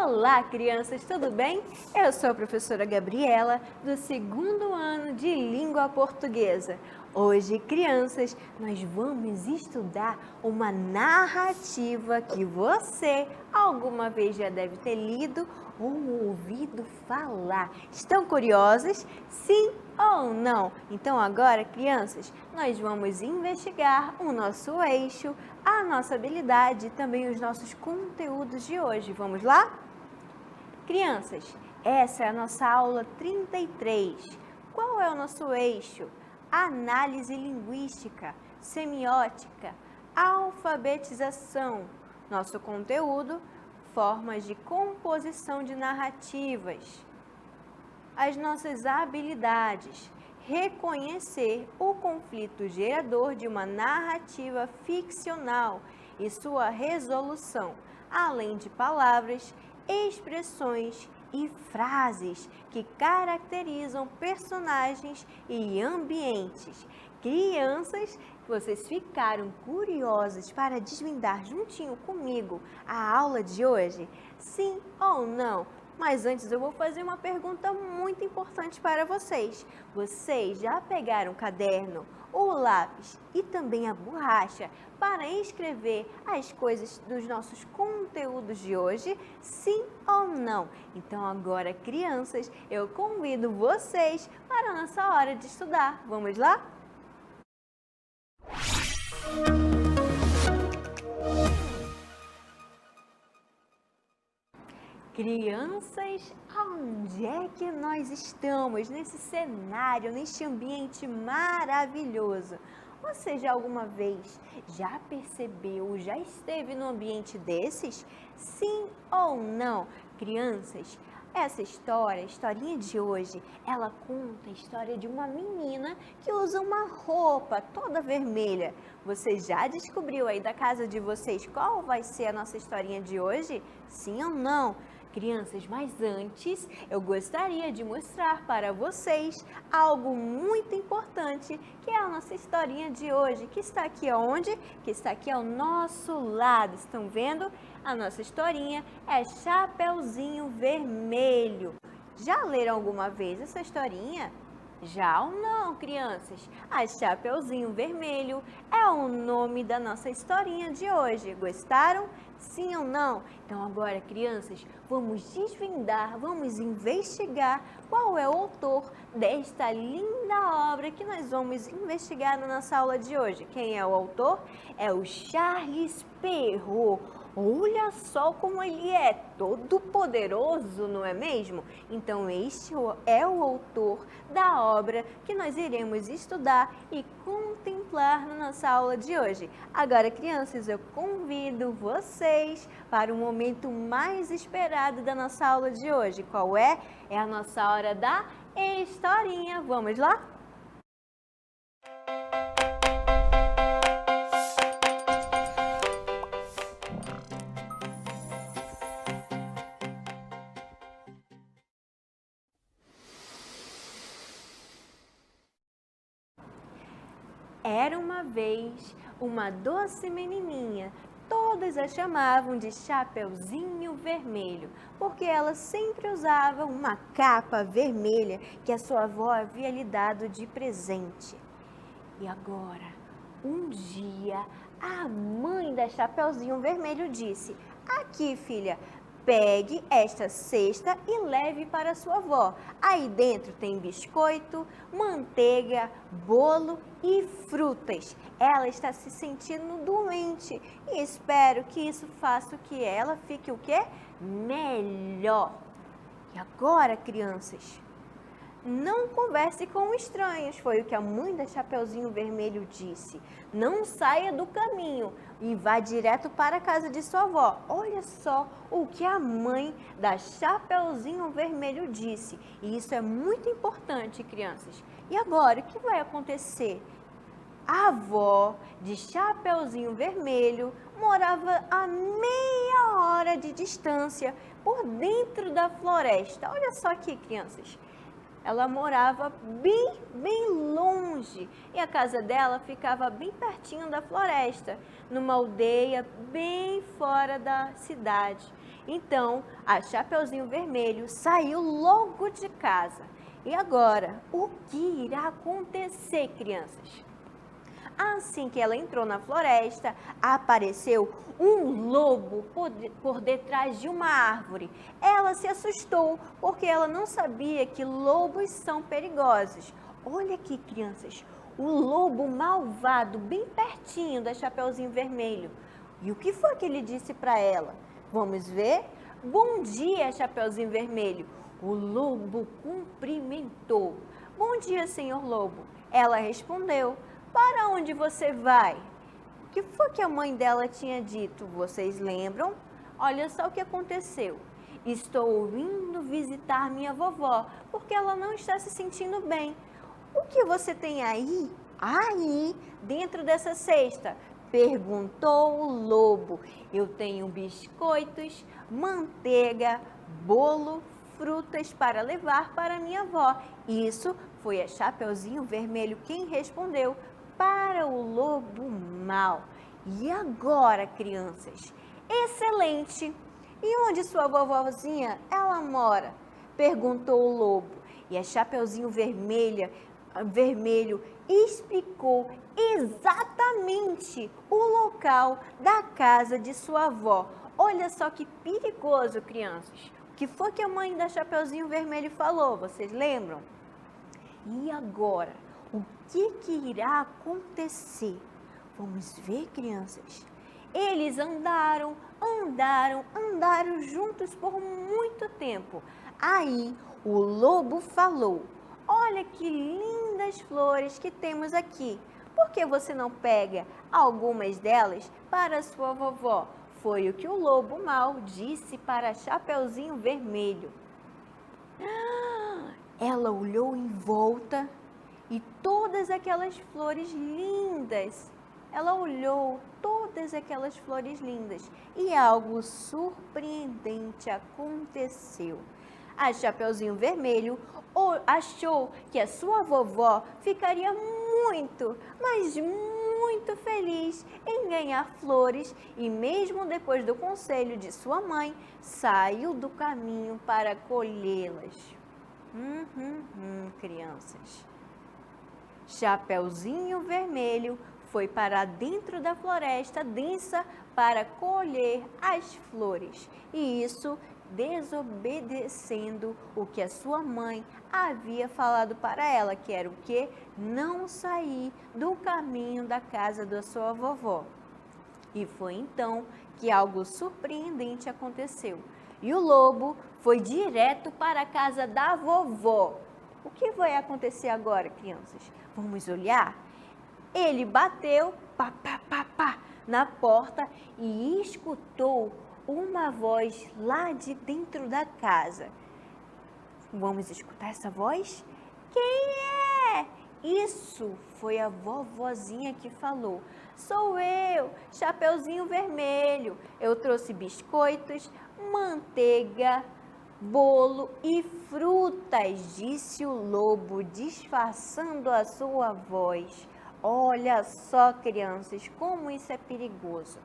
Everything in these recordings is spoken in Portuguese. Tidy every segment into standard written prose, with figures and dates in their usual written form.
Olá, crianças, tudo bem? Eu sou a professora Gabriela, do 2º ano de Língua Portuguesa. Hoje, crianças, nós vamos estudar uma narrativa que você alguma vez já deve ter lido ou ouvido falar. Estão curiosos? Sim ou não? Então agora, crianças, nós vamos investigar o nosso eixo, a nossa habilidade e também os nossos conteúdos de hoje. Vamos lá? Crianças, essa é a nossa aula 33. Qual é o nosso eixo? Análise linguística, semiótica, alfabetização. Nosso conteúdo, formas de composição de narrativas. As nossas habilidades, reconhecer o conflito gerador de uma narrativa ficcional e sua resolução, além de palavras, expressões e frases que caracterizam personagens e ambientes. Crianças, vocês ficaram curiosos para desvendar juntinho comigo a aula de hoje? Sim ou não? Mas antes eu vou fazer uma pergunta muito importante para vocês. Vocês já pegaram o caderno, o lápis e também a borracha para escrever as coisas dos nossos conteúdos de hoje? Sim ou não? Então agora, crianças, eu convido vocês para a nossa hora de estudar. Vamos lá? Crianças, onde é que nós estamos nesse cenário, neste ambiente maravilhoso? Você já alguma vez já percebeu, já esteve num ambiente desses? Sim ou não? Crianças, essa história, a historinha de hoje, ela conta a história de uma menina que usa uma roupa toda vermelha. Você já descobriu aí da casa de vocês qual vai ser a nossa historinha de hoje? Sim ou não? Crianças, mas antes eu gostaria de mostrar para vocês algo muito importante, que é a nossa historinha de hoje, que está aqui onde? Que está aqui ao nosso lado. Estão vendo? A nossa historinha é Chapeuzinho Vermelho. Já leram alguma vez essa historinha? Já ou não, crianças? A Chapeuzinho Vermelho é o nome da nossa historinha de hoje. Gostaram? Sim ou não? Então agora, crianças, vamos desvendar, vamos investigar qual é o autor desta linda obra que nós vamos investigar na nossa aula de hoje. Quem é o autor? É o Charles Perrault. Olha só como ele é todo poderoso, não é mesmo? Então este é o autor da obra que nós iremos estudar e contemplar na nossa aula de hoje. Agora, crianças, eu convido vocês para o momento mais esperado da nossa aula de hoje. Qual é? É a nossa hora da historinha. Vamos lá? Era uma vez uma doce menininha, todas a chamavam de Chapeuzinho Vermelho, porque ela sempre usava uma capa vermelha que a sua avó havia lhe dado de presente. E agora, um dia, a mãe da Chapeuzinho Vermelho disse: "Aqui, filha, pegue esta cesta e leve para sua avó. Aí dentro tem biscoito, manteiga, bolo e frutas. Ela está se sentindo doente e espero que isso faça que ela fique o quê? Melhor." E agora, crianças, não converse com estranhos, foi o que a mãe da Chapeuzinho Vermelho disse. Não saia do caminho e vá direto para a casa de sua avó. Olha só o que a mãe da Chapeuzinho Vermelho disse. E isso é muito importante, crianças. E agora, o que vai acontecer? A avó de Chapeuzinho Vermelho morava a meia hora de distância por dentro da floresta. Olha só aqui, crianças. Ela morava bem longe e a casa dela ficava bem pertinho da floresta, numa aldeia bem fora da cidade. Então, a Chapeuzinho Vermelho saiu logo de casa. E agora, o que irá acontecer, crianças? Assim que ela entrou na floresta, apareceu um lobo por detrás de uma árvore. Ela se assustou porque ela não sabia que lobos são perigosos. Olha aqui, crianças, o lobo malvado bem pertinho da Chapeuzinho Vermelho. E o que foi que ele disse para ela? Vamos ver? Bom dia, Chapeuzinho Vermelho. O lobo cumprimentou. Bom dia, senhor lobo. Ela respondeu. Para onde você vai? O que foi que a mãe dela tinha dito? Vocês lembram? Olha só o que aconteceu. Estou indo visitar minha vovó, porque ela não está se sentindo bem. O que você tem aí? Aí, dentro dessa cesta? Perguntou o lobo. Eu tenho biscoitos, manteiga, bolo, frutas para levar para minha avó. Isso foi a Chapeuzinho Vermelho quem respondeu para o lobo mau. E agora, crianças? Excelente! E onde sua vovozinha ela mora? Perguntou o lobo. E a Chapeuzinho Vermelho explicou exatamente o local da casa de sua avó. Olha só que perigoso, crianças. O que foi que a mãe da Chapeuzinho Vermelho falou? Vocês lembram? E agora? O que irá acontecer? Vamos ver, crianças? Eles andaram juntos por muito tempo. Aí o lobo falou: olha que lindas flores que temos aqui. Por que você não pega algumas delas para a sua vovó? Foi o que o lobo mau disse para Chapeuzinho Vermelho. Ela olhou em volta e todas aquelas flores lindas. Ela olhou todas aquelas flores lindas e algo surpreendente aconteceu. A Chapeuzinho Vermelho achou que a sua vovó ficaria muito, mas muito feliz em ganhar flores e mesmo depois do conselho de sua mãe, saiu do caminho para colhê-las. Crianças. Chapeuzinho Vermelho foi para dentro da floresta densa para colher as flores. E isso desobedecendo o que a sua mãe havia falado para ela, que era o quê? Não sair do caminho da casa da sua vovó. E foi então que algo surpreendente aconteceu. E o lobo foi direto para a casa da vovó. O que vai acontecer agora, crianças? Vamos olhar? Ele bateu na porta e escutou uma voz lá de dentro da casa. Vamos escutar essa voz? Quem é? Isso foi a vovozinha que falou. Sou eu, Chapeuzinho Vermelho. Eu trouxe biscoitos, manteiga, bolo e frutas, disse o lobo, disfarçando a sua voz. Olha só, crianças, como isso é perigoso.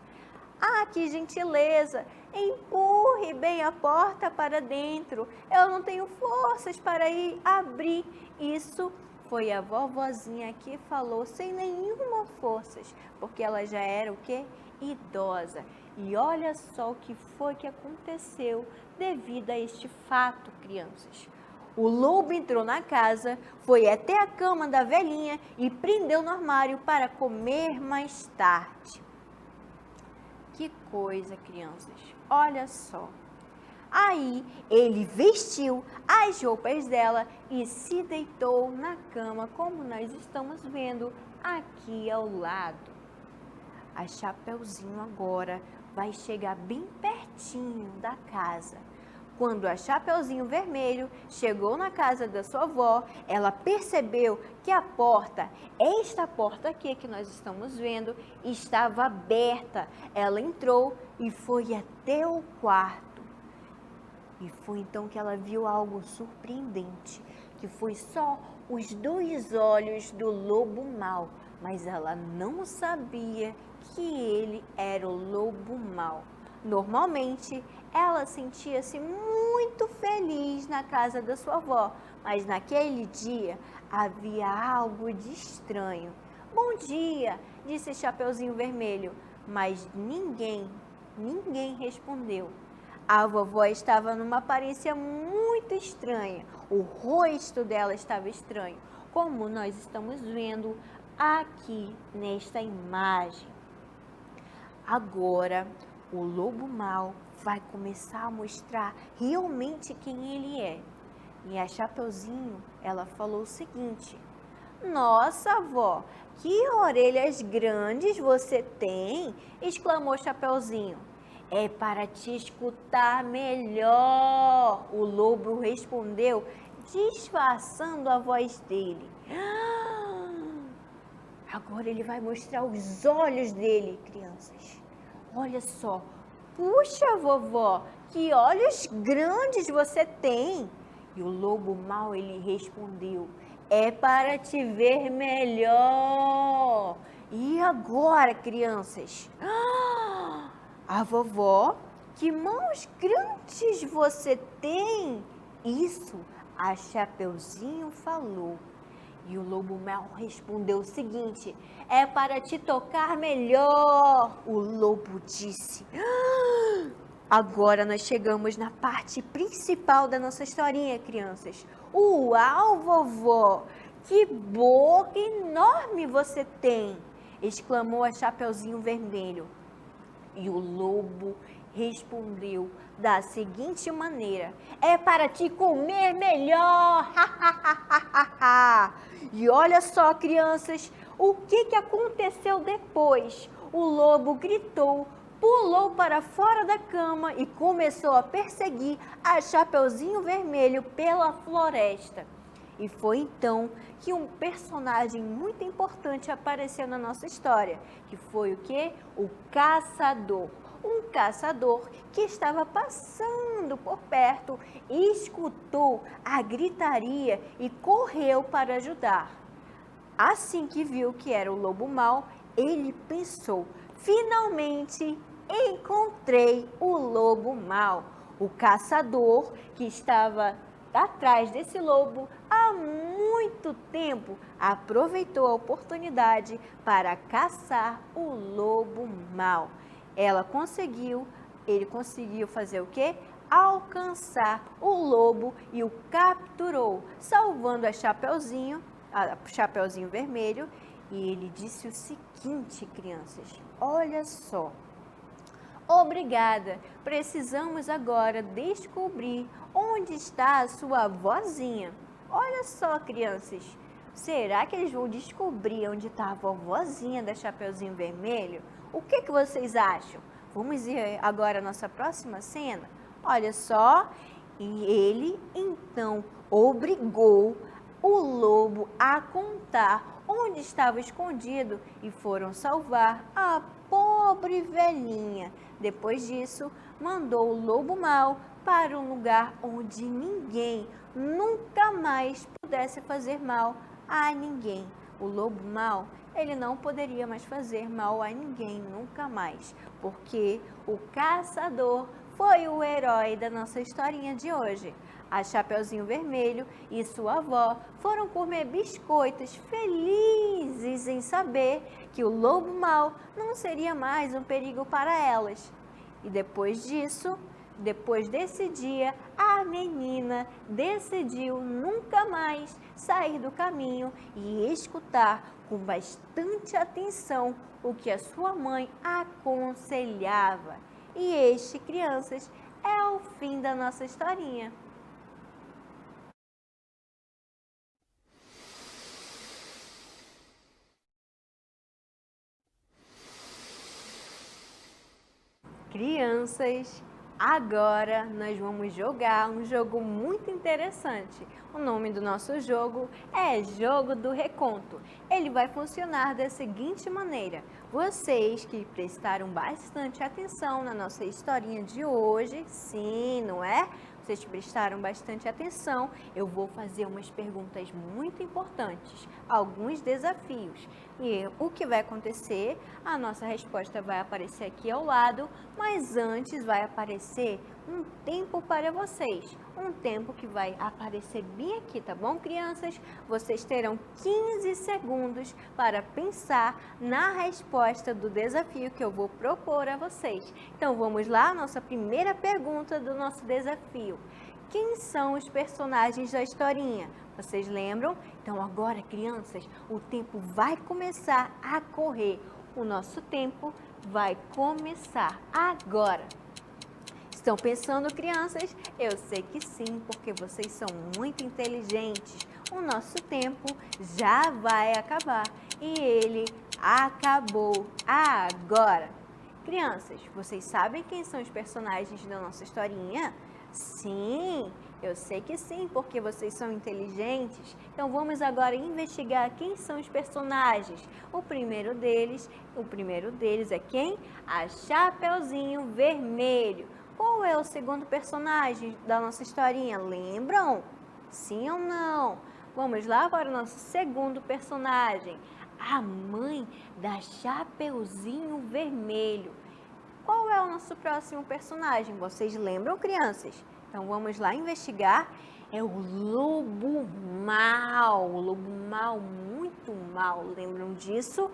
Ah, que gentileza! Empurre bem a porta para dentro. Eu não tenho forças para ir abrir. Isso foi a vovozinha que falou sem nenhuma forças, porque ela já era o quê? Idosa. E olha só o que foi que aconteceu devido a este fato, crianças. O lobo entrou na casa, foi até a cama da velhinha e prendeu no armário para comer mais tarde. Que coisa, crianças, olha só. Aí ele vestiu as roupas dela e se deitou na cama, como nós estamos vendo aqui ao lado. A Chapeuzinho agora vai chegar bem pertinho da casa. Quando a Chapeuzinho Vermelho chegou na casa da sua avó, ela percebeu que a porta, esta porta aqui que nós estamos vendo, estava aberta. Ela entrou e foi até o quarto. E foi então que ela viu algo surpreendente. que foi só os 2 olhos do lobo mau, mas ela não sabia que ele era o lobo mau. Normalmente, ela sentia-se muito feliz na casa da sua avó, mas naquele dia havia algo de estranho. Bom dia, disse Chapeuzinho Vermelho, mas ninguém respondeu. A vovó estava numa aparência muito estranha, o rosto dela estava estranho, como nós estamos vendo aqui nesta imagem. Agora, o lobo mau vai começar a mostrar realmente quem ele é. E a Chapeuzinho, ela falou o seguinte: nossa, avó, que orelhas grandes você tem! Exclamou Chapeuzinho. É para te escutar melhor, o lobo respondeu, disfarçando a voz dele. Agora ele vai mostrar os olhos dele, crianças. Olha só. Puxa, vovó, que olhos grandes você tem! E o lobo mau, ele respondeu, é para te ver melhor. E agora, crianças? A vovó, que mãos grandes você tem? Isso a Chapeuzinho falou. E o lobo mau respondeu o seguinte, é para te tocar melhor, o lobo disse. Agora nós chegamos na parte principal da nossa historinha, crianças. Uau, vovó, que boca enorme você tem! Exclamou a Chapeuzinho Vermelho. E o lobo respondeu da seguinte maneira, é para te comer melhor! E olha só, crianças, o que aconteceu depois? O lobo gritou, pulou para fora da cama e começou a perseguir a Chapeuzinho Vermelho pela floresta. E foi então que um personagem muito importante apareceu na nossa história, que foi o quê? O caçador. Um caçador que estava passando por perto e escutou a gritaria e correu para ajudar. Assim que viu que era o lobo mau, ele pensou, finalmente encontrei o lobo mau. O caçador que estava atrás desse lobo há muito tempo aproveitou a oportunidade para caçar o lobo mau. Ele conseguiu fazer o quê? Alcançar o lobo e o capturou, salvando a Chapeuzinho Vermelho. E ele disse o seguinte, crianças, olha só. Obrigada, precisamos agora descobrir onde está a sua vozinha. Olha só, crianças, será que eles vão descobrir onde está a vovozinha da Chapeuzinho Vermelho? O que vocês acham? Vamos ir agora à nossa próxima cena? Olha só, e ele então obrigou o lobo a contar onde estava escondido e foram salvar a pobre velhinha. Depois disso, mandou o lobo mau para um lugar onde ninguém nunca mais pudesse fazer mal a ninguém. O lobo mau, ele não poderia mais fazer mal a ninguém nunca mais, porque o caçador foi o herói da nossa historinha de hoje. A Chapeuzinho Vermelho e sua avó foram comer biscoitos felizes em saber que o lobo mau não seria mais um perigo para elas. E depois desse dia, a menina decidiu nunca mais sair do caminho e escutar com bastante atenção o que a sua mãe aconselhava. E este, crianças, é o fim da nossa historinha. Crianças, agora nós vamos jogar um jogo muito interessante. O nome do nosso jogo é Jogo do Reconto. Ele vai funcionar da seguinte maneira. Vocês que prestaram bastante atenção na nossa historinha de hoje, sim, não é? Vocês prestaram bastante atenção, eu vou fazer umas perguntas muito importantes, alguns desafios. E o que vai acontecer? A nossa resposta vai aparecer aqui ao lado, mas antes vai aparecer um tempo para vocês. Um tempo que vai aparecer bem aqui, tá bom, crianças? Vocês terão 15 segundos para pensar na resposta do desafio que eu vou propor a vocês. Então vamos lá, nossa primeira pergunta do nosso desafio. Quem são os personagens da historinha? Vocês lembram? Então agora, crianças, o tempo vai começar a correr. O nosso tempo vai começar agora. Estão pensando, crianças? Eu sei que sim, porque vocês são muito inteligentes. O nosso tempo já vai acabar e ele acabou agora. Crianças, vocês sabem quem são os personagens da nossa historinha? Sim, eu sei que sim, porque vocês são inteligentes. Então vamos agora investigar quem são os personagens. O primeiro deles é quem? A Chapeuzinho Vermelho. Qual é o segundo personagem da nossa historinha? Lembram? Sim ou não? Vamos lá para o nosso segundo personagem. A mãe da Chapeuzinho Vermelho. Qual é o nosso próximo personagem? Vocês lembram, crianças? Então vamos lá investigar. É o Lobo Mau. O Lobo Mau, muito mau. Lembram disso?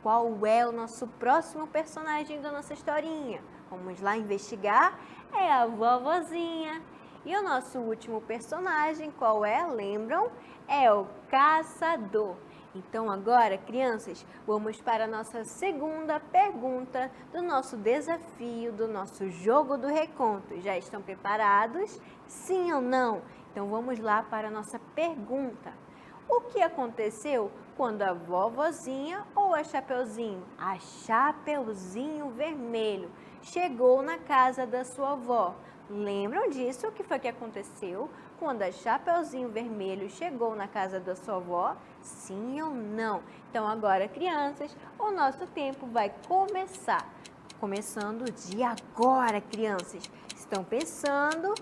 Qual é o nosso próximo personagem da nossa historinha? Vamos lá investigar. É a Vovozinha. E o nosso último personagem, qual é? Lembram? É o Caçador. Então agora, crianças, vamos para a nossa segunda pergunta do nosso desafio, do nosso jogo do reconto. Já estão preparados? Sim ou não? Então vamos lá para a nossa pergunta. O que aconteceu quando a Vovozinha ou a Chapeuzinho? A Chapeuzinho Vermelho chegou na casa da sua avó. Lembram disso? O que foi que aconteceu quando a Chapeuzinho Vermelho chegou na casa da sua avó? Sim ou não? Então agora, crianças, o nosso tempo vai começar. Começando de agora, crianças. Estão pensando?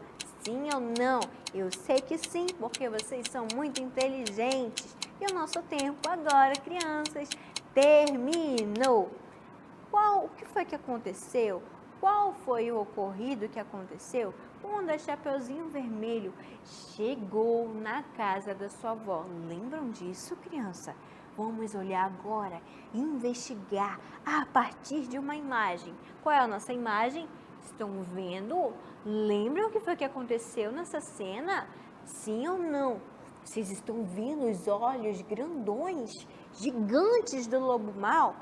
Sim ou não? Eu sei que sim, porque vocês são muito inteligentes. E o nosso tempo agora, crianças, terminou. O que foi que aconteceu? Qual foi o ocorrido que aconteceu quando a Chapeuzinho Vermelho chegou na casa da sua avó? Lembram disso, criança? Vamos olhar agora e investigar a partir de uma imagem. Qual é a nossa imagem? Estão vendo? Lembram o que foi que aconteceu nessa cena? Sim ou não? Vocês estão vendo os olhos grandões, gigantes do lobo mau?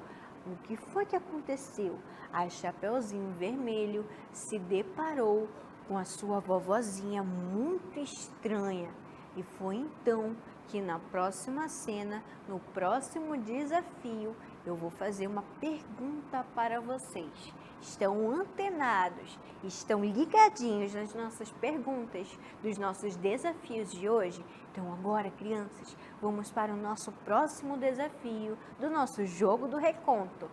O que foi que aconteceu? A Chapeuzinho Vermelho se deparou com a sua vovozinha muito estranha. E foi então que na próxima cena, no próximo desafio, eu vou fazer uma pergunta para vocês. Estão antenados, estão ligadinhos nas nossas perguntas, dos nossos desafios de hoje? Então agora, crianças, vamos para o nosso próximo desafio do nosso jogo do reconto.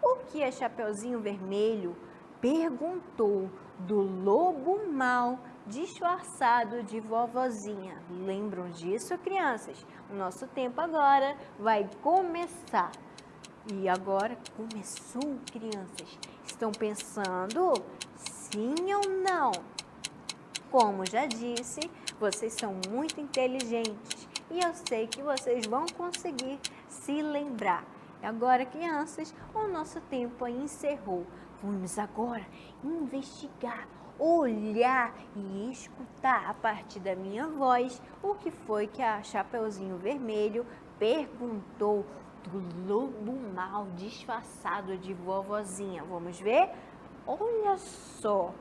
O que a Chapeuzinho Vermelho perguntou do lobo mau disfarçado de vovozinha? Lembram disso, crianças? O nosso tempo agora vai começar. E agora começou, crianças. Estão pensando? Sim ou não? Como já disse, vocês são muito inteligentes e eu sei que vocês vão conseguir se lembrar. E agora, crianças, o nosso tempo encerrou. Vamos agora investigar, olhar e escutar a partir da minha voz o que foi que a Chapeuzinho Vermelho perguntou do lobo mau disfarçado de vovozinha. Vamos ver? Olha só!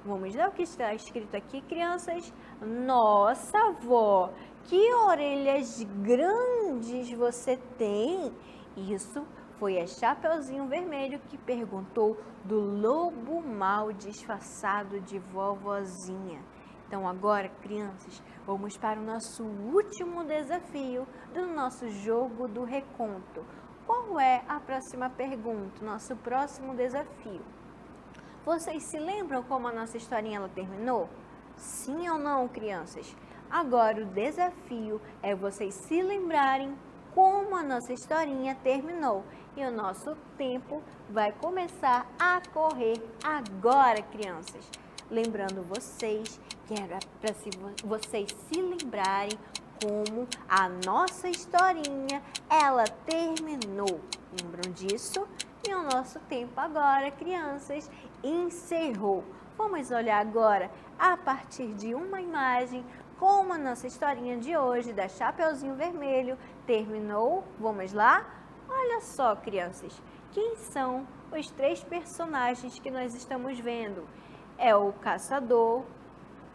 Vamos ver o que está escrito aqui, crianças? Nossa, vó, que orelhas grandes você tem! Isso foi a Chapeuzinho Vermelho que perguntou do lobo mau disfarçado de vovozinha. Então agora, crianças, vamos para o nosso último desafio do nosso jogo do reconto. qual é a próxima pergunta, nosso próximo desafio? Vocês se lembram como a nossa historinha ela terminou? Sim ou não, crianças? Agora o desafio é vocês se lembrarem como a nossa historinha terminou. E o nosso tempo vai começar a correr agora, crianças. Lembrando vocês que era para vocês se lembrarem como a nossa historinha ela terminou. Lembram disso? E o nosso tempo agora, crianças, encerrou. Vamos olhar agora, a partir de uma imagem, como a nossa historinha de hoje, da Chapeuzinho Vermelho, terminou. Vamos lá? Olha só, crianças, quem são os 3 personagens que nós estamos vendo? É o caçador,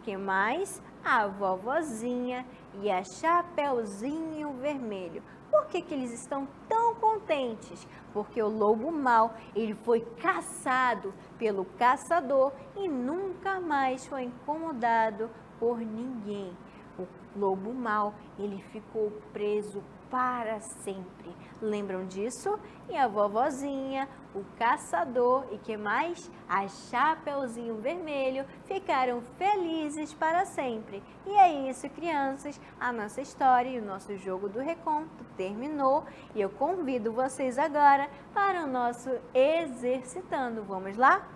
que mais? A vovozinha e a Chapeuzinho Vermelho. Por que eles estão tão contentes? Porque o lobo mau, ele foi caçado pelo caçador e nunca mais foi incomodado por ninguém. O lobo mau, ele ficou preso para sempre. Lembram disso? E a vovozinha, o caçador e que mais? A Chapeuzinho Vermelho ficaram felizes para sempre. E é isso, crianças. A nossa história e o nosso jogo do reconto terminou. E eu convido vocês agora para o nosso exercitando. Vamos lá?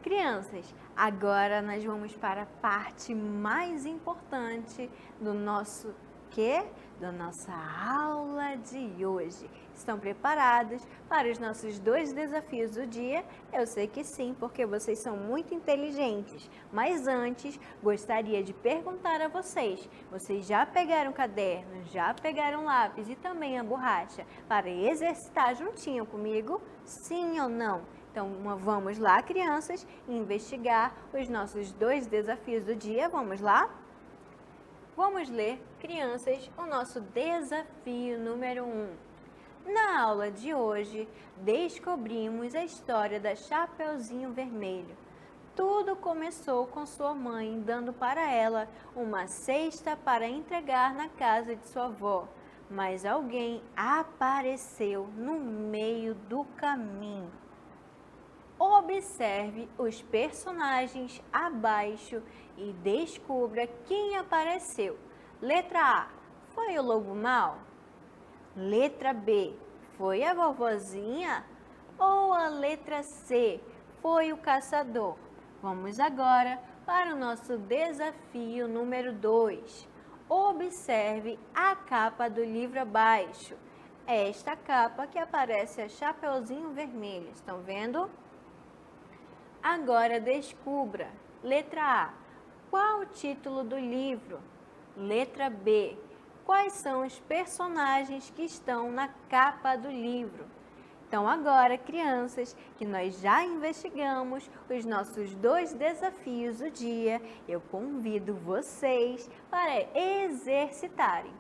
Crianças, agora nós vamos para a parte mais importante do nosso da nossa aula de hoje. Estão preparados para os nossos 2 desafios do dia? Eu sei que sim, porque vocês são muito inteligentes. Mas antes, gostaria de perguntar a vocês: vocês já pegaram o caderno, já pegaram lápis e também a borracha para exercitar juntinho comigo? Sim ou não? Então, vamos lá, crianças, investigar os nossos 2 desafios do dia. Vamos lá? Vamos ler, crianças, o nosso desafio número 1. Na aula de hoje, descobrimos a história da Chapeuzinho Vermelho. Tudo começou com sua mãe dando para ela uma cesta para entregar na casa de sua avó. Mas alguém apareceu no meio do caminho. Observe os personagens abaixo e descubra quem apareceu. Letra A, foi o lobo mau? Letra B, foi a vovozinha? Ou a letra C, foi o caçador? Vamos agora para o nosso desafio número 2. Observe a capa do livro abaixo. É esta capa que aparece a Chapeuzinho Vermelho. Estão vendo? Agora descubra. Letra A, qual o título do livro? Letra B, quais são os personagens que estão na capa do livro? Então agora, crianças, que nós já investigamos os nossos 2 desafios do dia, eu convido vocês para exercitarem.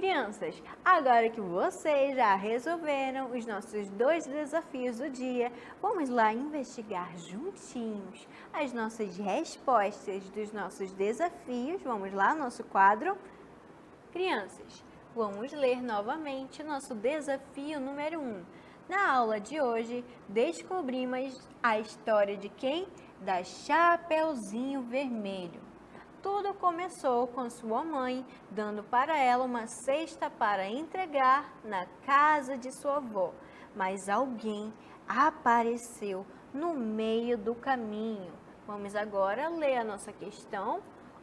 Crianças, agora que vocês já resolveram os nossos 2 desafios do dia, vamos lá investigar juntinhos as nossas respostas dos nossos desafios. Vamos lá, nosso quadro. Crianças, vamos ler novamente nosso desafio número 1. Na aula de hoje, descobrimos a história de quem? Da Chapeuzinho Vermelho. Tudo começou com sua mãe dando para ela uma cesta para entregar na casa de sua avó, mas alguém apareceu no meio do caminho. Vamos agora ler a nossa questão.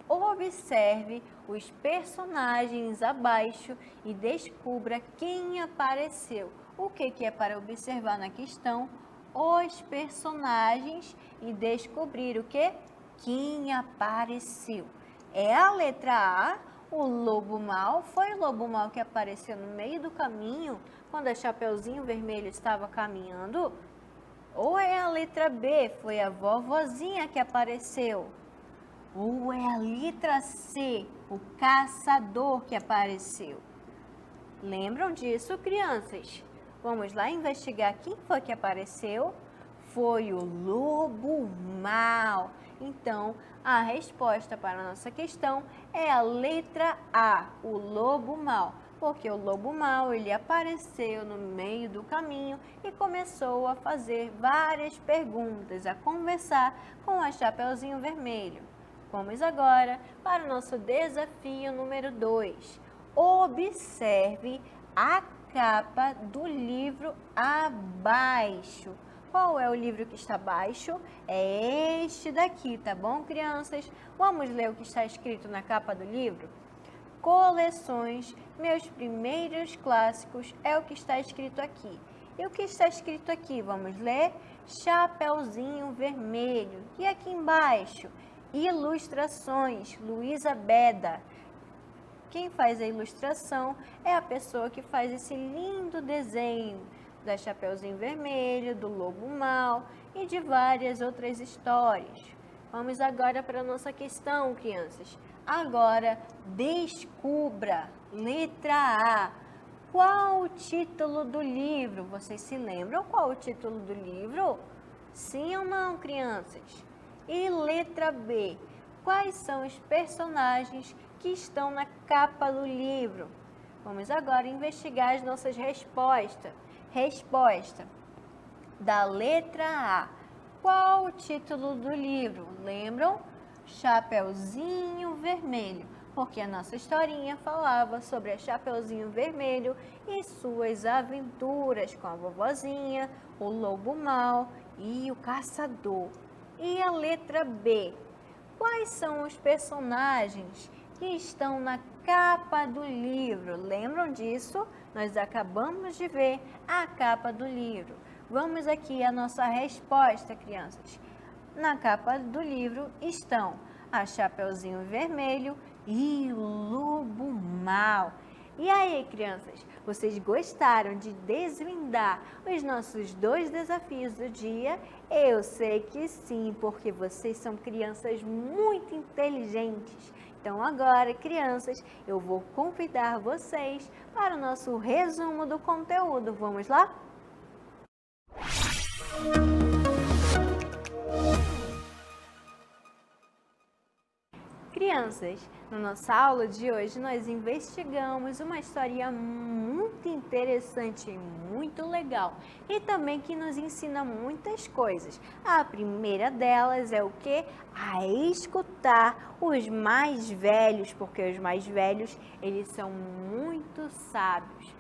Observe os personagens abaixo e descubra quem apareceu. O que é para observar na questão? Os personagens e descobrir o que? Quem apareceu. É a letra A, o lobo mau. Foi o lobo mau que apareceu no meio do caminho quando a Chapeuzinho Vermelho estava caminhando? Ou é a letra B, foi a vovozinha que apareceu? Ou é a letra C, o caçador que apareceu? Lembram disso, crianças? Vamos lá investigar quem foi que apareceu? Foi o lobo mau. Então, a resposta para a nossa questão é a letra A, o lobo mau. Porque o lobo mau, ele apareceu no meio do caminho e começou a fazer várias perguntas, a conversar com a Chapeuzinho Vermelho. Vamos agora para o nosso desafio número 2. Observe a capa do livro abaixo. Qual é o livro que está abaixo? É este daqui, tá bom, crianças? Vamos ler o que está escrito na capa do livro? Coleções, meus primeiros clássicos, é o que está escrito aqui. E o que está escrito aqui? Vamos ler? Chapeuzinho Vermelho. E aqui embaixo? Ilustrações, Luísa Beda. Quem faz a ilustração é a pessoa que faz esse lindo desenho da Chapeuzinho Vermelho, do Lobo Mau e de várias outras histórias. Vamos agora para a nossa questão, crianças. Agora, descubra, letra A. Qual o título do livro? Vocês se lembram qual o título do livro? Sim ou não, crianças? E letra B. Quais são os personagens que estão na capa do livro? Vamos agora investigar as nossas respostas. Resposta da letra A. Qual o título do livro? Lembram? Chapeuzinho Vermelho, porque a nossa historinha falava sobre a Chapeuzinho Vermelho e suas aventuras com a vovozinha, o lobo mau e o caçador. E a letra B. Quais são os personagens que estão na capa do livro? Lembram disso? Nós acabamos de ver a capa do livro. Vamos aqui à nossa resposta, crianças. Na capa do livro estão a Chapeuzinho Vermelho e o Lobo Mau. E aí, crianças, vocês gostaram de desvendar os nossos 2 desafios do dia? Eu sei que sim, porque vocês são crianças muito inteligentes. Então agora, crianças, eu vou convidar vocês para o nosso resumo do conteúdo. Vamos lá? Crianças, na nossa aula de hoje nós investigamos uma história muito interessante e muito legal e também que nos ensina muitas coisas. A primeira delas é o que? A escutar os mais velhos, porque os mais velhos, eles são muito sábios.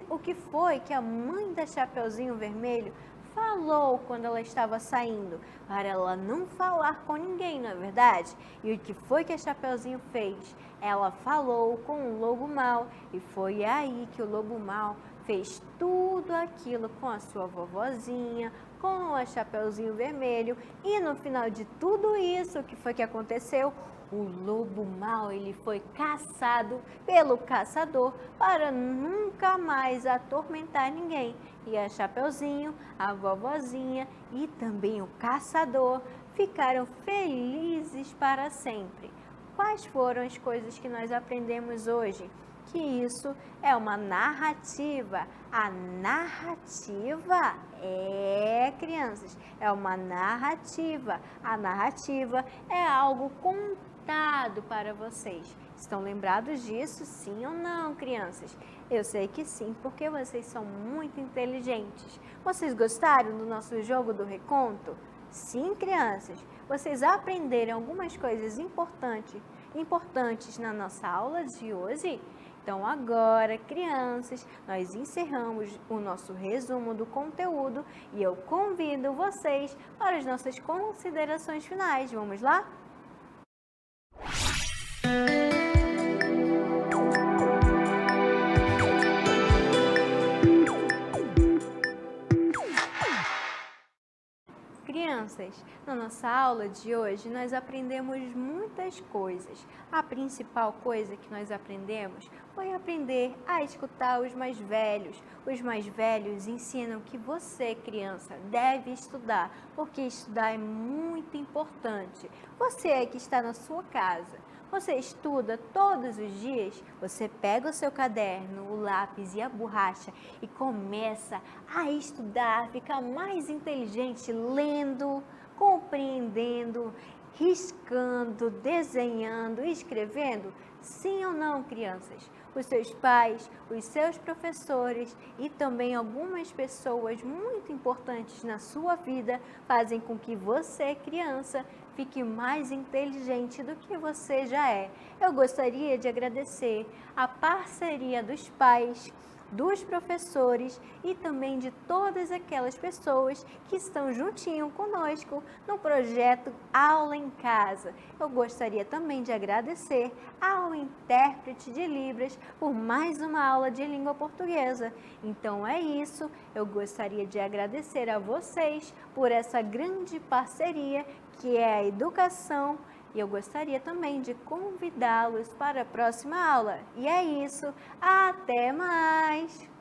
O que foi que a mãe da Chapeuzinho Vermelho falou quando ela estava saindo, para ela não falar com ninguém, não é verdade? E o que foi que a Chapeuzinho fez? Ela falou com o Lobo Mau e foi aí que o Lobo Mau fez tudo aquilo com a sua vovozinha, com a Chapeuzinho Vermelho e no final de tudo isso, o que foi que aconteceu? O lobo mau, ele foi caçado pelo caçador para nunca mais atormentar ninguém. E a Chapeuzinho, a vovozinha e também o caçador ficaram felizes para sempre. Quais foram as coisas que nós aprendemos hoje? que isso é uma narrativa. A narrativa crianças, é uma narrativa. A narrativa é algo contado para vocês. Estão lembrados disso, sim ou não, crianças? Eu sei que sim, porque vocês são muito inteligentes. Vocês gostaram do nosso jogo do reconto? Sim, crianças. Vocês aprenderam algumas coisas importantes na nossa aula de hoje? Então agora, crianças, nós encerramos o nosso resumo do conteúdo e eu convido vocês para as nossas considerações finais. Vamos lá? Crianças, na nossa aula de hoje nós aprendemos muitas coisas. A principal coisa que nós aprendemos foi aprender a escutar os mais velhos. Os mais velhos ensinam que você, criança, deve estudar, porque estudar é muito importante. Você que está na sua casa, você estuda todos os dias? Você pega o seu caderno, o lápis e a borracha e começa a estudar, ficar mais inteligente lendo, compreendendo, riscando, desenhando, escrevendo? Sim ou não, crianças? Os seus pais, os seus professores e também algumas pessoas muito importantes na sua vida fazem com que você, criança, fique mais inteligente do que você já é. Eu gostaria de agradecer a parceria dos pais, dos professores e também de todas aquelas pessoas que estão juntinho conosco no projeto Aula em Casa. Eu gostaria também de agradecer ao intérprete de Libras por mais uma aula de língua portuguesa. Então é isso, eu gostaria de agradecer a vocês por essa grande parceria que é a educação. E eu gostaria também de convidá-los para a próxima aula. E é isso, até mais!